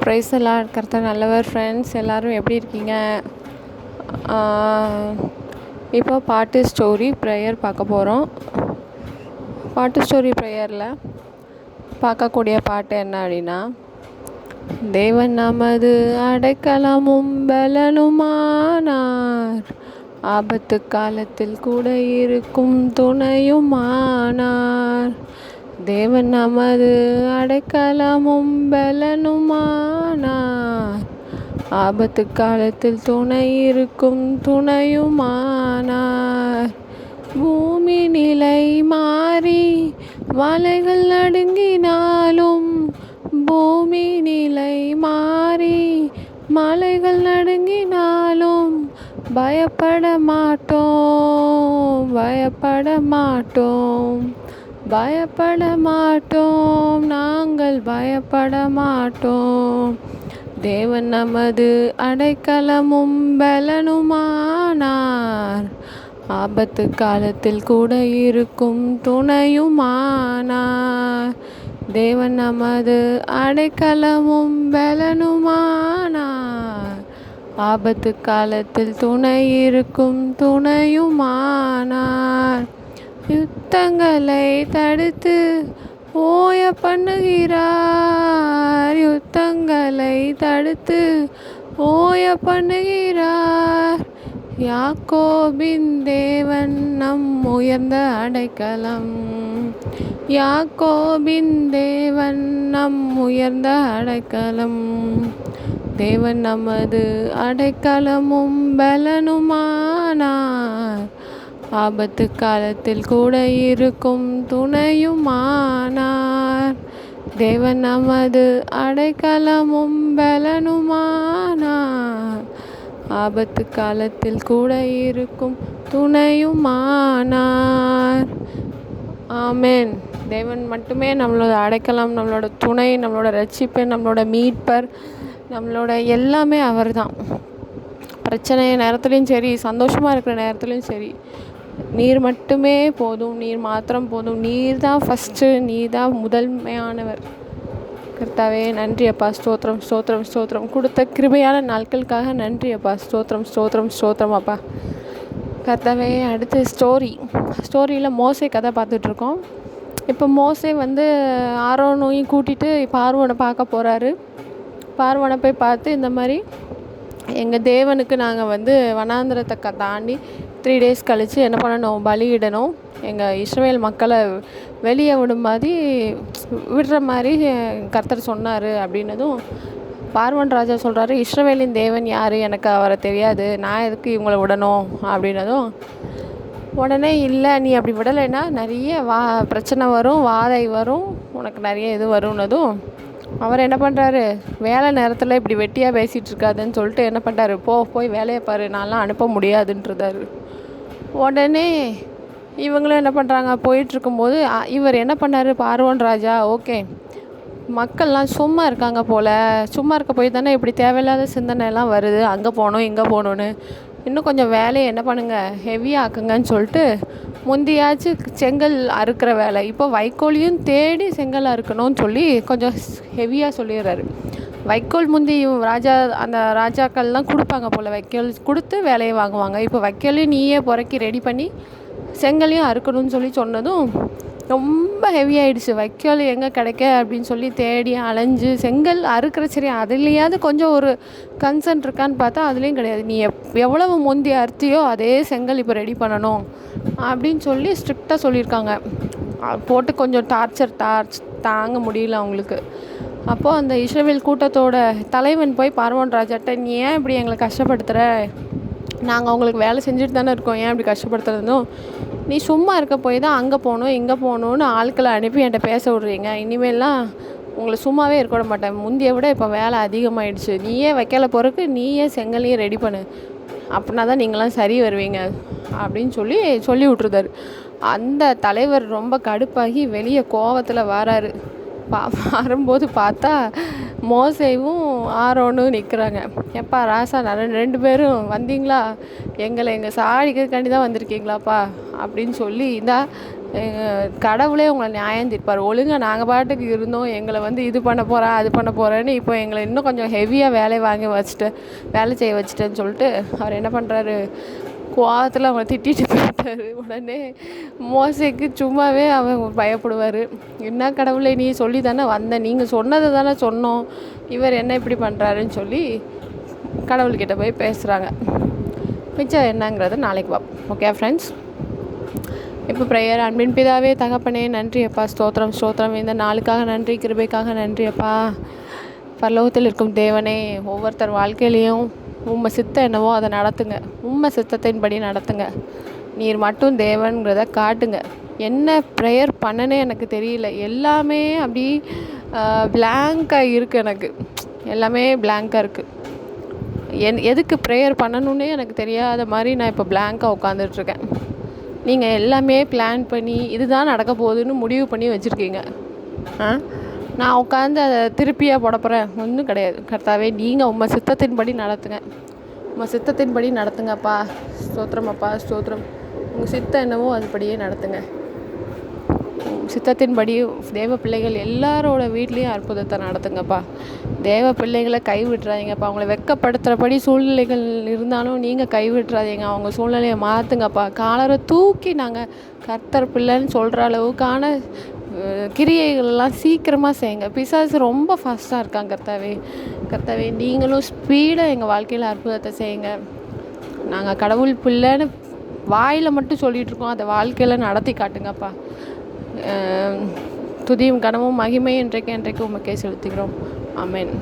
Price எல்லாம் கர்த்தர் நல்லவர். ஃப்ரெண்ட்ஸ் எல்லோரும் எப்படி இருக்கீங்க? இப்போ பாட்டு ஸ்டோரி ப்ரேயர் பார்க்க போகிறோம். பாட்டு ஸ்டோரி ப்ரேயரில் பார்க்கக்கூடிய பாட்டு என்ன அப்படின்னா, தேவன் நமது அடைக்கலமும் பலனுமானார், ஆபத்து காலத்தில் கூட இருக்கும் துணையுமானார். தேவன் நமது அடைக்கலமும் பலனுமானார், ஆபத்து காலத்தில் துணை இருக்கும் துணையுமானார். பூமி நிலை மாறி மலைகள் நடுங்கினாலும், பூமி நிலை மாறி மலைகள் நடுங்கினாலும் பயப்பட மாட்டோம், பயப்பட மாட்டோம், பயப்பட மாட்டோம், நாங்கள் பயப்பட மாட்டோம். தேவன் நமது அடைக்கலமும் பலனுமானார், ஆபத்து காலத்தில் கூட இருக்கும் துணையுமானார். தேவன் நமது அடைக்கலமும் பலனுமானார், ஆபத்து காலத்தில் துணை இருக்கும் துணையுமானார். யுத்தங்களை தடுத்து ஓய பண்ணுகிறார், யுத்தங்களை தடுத்து ஓய பண்ணுகிறார். யாக்கோபின் தேவன் நம் உயர்ந்த அடைக்கலம், யாக்கோபின் தேவன் நம் உயர்ந்த அடைக்கலம். தேவன் நமது அடைக்கலமும் பலனுமானார், ஆபத்து காலத்தில் கூட இருக்கும் துணையுமானார். தேவன் நமது அடைக்கலமும் பலனுமானார், ஆபத்து காலத்தில் கூட இருக்கும் துணையுமானார். ஆமென். தேவன் மட்டுமே நம்மளோட அடைக்கலம், நம்மளோட துணை, நம்மளோட ரட்சிப்பன், நம்மளோட மீட்பர், நம்மளோட எல்லாமே அவர் தான். பிரச்சனை நேரத்துலையும் சரி, சந்தோஷமாக இருக்கிற நேரத்துலையும் சரி, நீர் மட்டுமே போதும், நீர் மாத்திரம் போதும். நீர் தான் ஃபஸ்ட்டு, நீர் தான் முதன்மையானவர். கர்த்தாவே நன்றி அப்பா, ஸ்தோத்திரம் ஸ்தோத்திரம் ஸ்தோத்திரம். கொடுத்த கிருபையான நாட்களுக்காக நன்றி அப்பா, ஸ்தோத்திரம் ஸ்தோத்திரம் ஸ்தோத்திரம் அப்பா. கர்த்தாவே, அடுத்து ஸ்டோரியில் மோசே கதை பார்த்துட்ருக்கோம். இப்போ மோசே ஆரோனையும் கூட்டிகிட்டு பார்வோனை பார்க்க போகிறாரு. பார்வோனை போய் பார்த்து, இந்த மாதிரி எங்கள் தேவனுக்கு நாங்கள் வனாந்திரத்தை தாண்டி 3 days கழித்து என்ன பண்ணணும், பலியிடணும். எங்கள் இஸ்ரவேல் மக்களை வெளியே விடுற மாதிரி கர்த்தர் சொன்னார் அப்படின்னதும், பார்வோன் ராஜா சொல்கிறாரு, இஸ்ரவேலின் தேவன் யார், எனக்கு அவரை தெரியாது, நான் எதுக்கு இவங்களை விடணும் அப்படின்னதும், உடனே இல்லை, நீ அப்படி விடலைன்னா நிறைய பிரச்சனை வரும், வாதை வரும், உனக்கு நிறைய இது வரும்னதும், அவர் என்ன பண்ணுறாரு, வேலை நேரத்தில் இப்படி வெட்டியாக பேசிகிட்டு இருக்காதுன்னு சொல்லிட்டு என்ன பண்ணுறாரு, போய் வேலையை பாரு, நான்லாம் அனுப்ப முடியாதுன்றதாரு. உடனே இவங்களும் என்ன பண்ணுறாங்க, போயிட்டுருக்கும்போது இவர் என்ன பண்ணார், பார்வோன் ராஜா, ஓகே மக்கள்லாம் சும்மா இருக்காங்க போல், சும்மா இருக்க போய் தானே இப்படி தேவையில்லாத சிந்தனைலாம் வருது, அங்கே போகணும் இங்கே போகணுன்னு, இன்னும் கொஞ்சம் வேலையை என்ன பண்ணுங்கள், ஹெவியாக ஆக்குங்கன்னு சொல்லிட்டு, முந்தியாச்சும் செங்கல் அறுக்கிற வேலை, இப்போ வைக்கோலையும் தேடி செங்கல் அறுக்கணும்னு சொல்லி கொஞ்சம் ஹெவியாக சொல்லிடுறாரு. வைக்கோல் முந்தி அந்த ராஜாக்கள்லாம் கொடுப்பாங்க போல், வைக்கோல் கொடுத்து வேலையை வாங்குவாங்க. இப்போ வைக்கோலையும் நீயே புறக்கி ரெடி பண்ணி செங்கலையும் அறுக்கணும்னு சொல்லி சொன்னதும் ரொம்ப ஹெவியாகிடுச்சு. வைக்கோல் எங்கே கிடைக்க அப்படின்னு சொல்லி தேடி அலைஞ்சு செங்கல் அறுக்கிற, சரி அதுலேயாவது கொஞ்சம் ஒரு கன்சர்ன் இருக்கான்னு பார்த்தா அதுலேயும் கிடையாது. நீ எவ்வளவு முந்தி அறுத்தியோ அதே செங்கல் இப்போ ரெடி பண்ணணும் அப்படின்னு சொல்லி ஸ்ட்ரிக்டாக சொல்லியிருக்காங்க. போட்டு கொஞ்சம் டார்ச்சர் தாங்க முடியல அவங்களுக்கு. அப்போது அந்த இஸ்ரவேல் கூட்டத்தோட தலைவன் போய் பார்வோன் ராஜாட்ட, நீ ஏன் இப்படி எங்களை கஷ்டப்படுத்துகிற, நாங்கள் அவங்களுக்கு வேலை செஞ்சுட்டு தானே இருக்கோம், ஏன் இப்படி கஷ்டப்படுத்துறதும், நீ சும்மா இருக்க போய் தான் அங்கே போகணும் இங்கே போகணுன்னு ஆட்களை அனுப்பி என்கிட்ட பேச விட்றீங்க, இனிமேல்லாம் உங்களை சும்மாவே இருக்க விட மாட்டேன், முந்தைய விட இப்போ வேலை அதிகமாகிடுச்சு, நீயே வைக்கல போகிறக்கு நீயே செங்கலையும் ரெடி பண்ணு, அப்படின்னா தான் நீங்களாம் சரி வருவீங்க அப்படின்னு சொல்லி விட்ருதாரு. அந்த தலைவர் ரொம்ப கடுப்பாகி வெளியே கோவத்தில் வராரு. வரும்போது பார்த்தா மோசேவும் ஆரோனும் நிற்கிறாங்க. எப்பா ராசா, 2 பேரும் வந்தீங்களா, எங்களை எங்கள் சாடிக்கிறதுக்காண்டி தான் வந்திருக்கீங்களாப்பா அப்படின்னு சொல்லி, கடவுளே உங்களை நியாயம் தீர்ப்பார். ஒழுங்கா நாங்கள் பாட்டுக்கு இருந்தோம், எங்களை இது பண்ண போகிறேன் அது பண்ண போகிறேன்னு இப்போ எங்களை இன்னும் கொஞ்சம் ஹெவியாக வேலை செய்ய வச்சுட்டேன்னு சொல்லிட்டு அவர் என்ன பண்ணுறாரு, கோவத்தில் அவனை திட்டிட்டு போயிட்டாரு. உடனே மோசேக்கு சும்மாவே அவன் பயப்படுவார். என்ன கடவுளை நீ சொல்லி தானே வந்தேன், நீங்கள் சொன்னதை தானே சொன்னோம், இவர் என்ன இப்படி பண்ணுறாருன்னு சொல்லி கடவுள்கிட்ட போய் பேசுகிறாங்க. மிச்சம் என்னங்கிறது நாளைக்கு பார்ப்போம். ஓகே ஃப்ரெண்ட்ஸ், இப்போ ப்ரேயர். அன்பின் பிதாவே தகப்பனே, நன்றி அப்பா, ஸ்தோத்திரம் இந்த நாளுக்காக நன்றி, கிருபைக்காக நன்றி அப்பா. பரலோகத்தில் இருக்கும் தேவனே, ஒவ்வொருத்தர் வாழ்க்கையிலையும் உம்மை சித்தம் என்னவோ அதை நடத்துங்க, உம்மை சித்தத்தின்படி நடத்துங்க. நீர் மட்டும் தேவன்கிறத காட்டுங்க. என்ன ப்ரேயர் பண்ணனே எனக்கு தெரியல, எல்லாமே அப்படி பிளாங்காக இருக்குது, எனக்கு எல்லாமே பிளாங்காக இருக்குது. எதுக்கு ப்ரேயர் பண்ணணுன்னே எனக்கு தெரியாத மாதிரி நான் இப்போ பிளாங்காக உட்காந்துட்ருக்கேன். நீங்கள் எல்லாமே பிளான் பண்ணி இதுதான் நடக்க போகுதுன்னு முடிவு பண்ணி வச்சுருக்கீங்க. நான் உட்காந்து அதை திருப்பியாக போட போகிறேன், ஒன்றும் கிடையாது. கர்த்தாவே, நீங்கள் உங்கள் சித்தத்தின்படி நடத்துங்க, உங்கள் சித்தத்தின்படி நடத்துங்கப்பா. ஸ்தோத்திரம் அப்பா, ஸ்தோத்திரம். உங்கள் சித்தம் என்னவோ அதுபடியே நடத்துங்க. சித்தத்தின்படி தேவ பிள்ளைகள் எல்லாரோட வீட்லேயும் அற்புதத்தை நடத்துங்கப்பா. தேவ பிள்ளைகளை கைவிட்டுறாதீங்கப்பா. அவங்கள வெட்கப்படுத்துகிறபடி சூழ்நிலைகள் இருந்தாலும் நீங்கள் கைவிட்டுறாதீங்க. அவங்க சூழ்நிலையை மாற்றுங்கப்பா. காலரை தூக்கி நாங்கள் கர்த்தர் பிள்ளைன்னு சொல்கிற அளவுக்கான கிரியைகள்லாம் சீக்கிரமாக செய்யுங்க. பிசாசு ரொம்ப ஃபாஸ்ட்டாக இருக்காங்க. கர்த்தாவே நீங்களும் ஸ்பீடாக எங்கள் வாழ்க்கையில் அற்புதத்தை செய்யுங்க. நாங்கள் கடவுள் பிள்ளைன்னு வாயில் மட்டும் சொல்லிகிட்ருக்கோம், அதை வாழ்க்கையில் நடத்தி காட்டுங்கப்பா. துதியும் கனமும் மகிமை என்றைக்கு உமக்கே செலுத்துகிறோம். ஆமென்.